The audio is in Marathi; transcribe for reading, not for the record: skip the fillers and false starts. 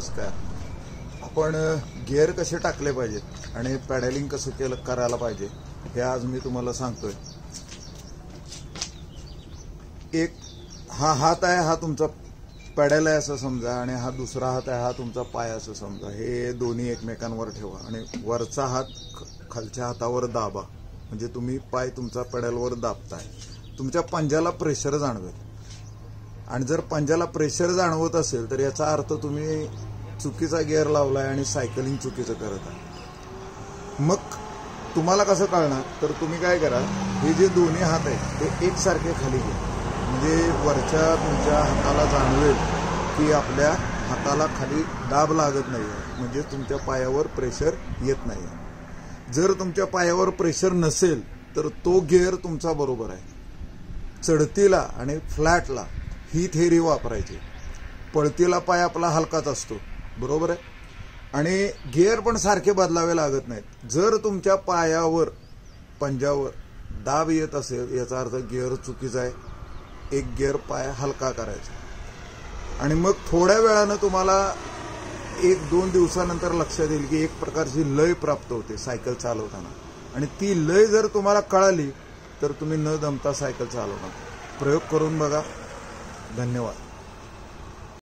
नमस्कार. आपण गिअर कसे टाकले पाहिजेत आणि पॅडलिंग कसं करायला पाहिजे हे आज मी तुम्हाला सांगतोय. एक हा हात आहे, हा तुमचा पॅडल आहे असं समजा, आणि हा दुसरा हात आहे, हा तुमचा पाय असं समजा. हे दोन्ही एकमेकांवर ठेवा आणि वरचा हात खालच्या हातावर दाबा. म्हणजे तुम्ही पाय तुमचा पॅडलवर दाबताय, तुमच्या पंजाला प्रेशर जाणवेल. आणि जर पंजाला प्रेशर जाणवत असेल तर याचा अर्थ तुम्ही चुकीचा गिअर लावलाय आणि सायकलिंग चुकीचं करत आहे. मग तुम्हाला कसं कळणार, तर तुम्ही काय करा, हे जे दोन्ही हात आहेत ते एकसारखे खाली घ्या. म्हणजे वरच्या तुमच्या हाताला जाणवेल की आपल्या हाताला खाली दाब लागत नाही आहे, म्हणजे तुमच्या पायावर प्रेशर येत नाही आहे. जर तुमच्या पायावर प्रेशर नसेल तर तो गिअर तुमचा बरोबर आहे. चढतीला आणि फ्लॅटला ही थेरी वापरायची. पळतीला पाय आपला हलकाच असतो, बरोबर आहे, आणि गिअर पण सारखे बदलावे लागत नाहीत. जर तुमच्या पायावर पंजावर दाब येत असेल याचा अर्थ गिअर चुकीचा आहे. एक गिअर पाय हलका करायचा आणि मग थोड्या वेळानं तुम्हाला 1-2 दिवसानंतर लक्षात येईल की एक प्रकारची लय प्राप्त होते सायकल चालवताना. आणि ती लय जर तुम्हाला कळाली तर तुम्ही न दमता सायकल चालवणार. प्रयोग करून बघा. धन्यवाद.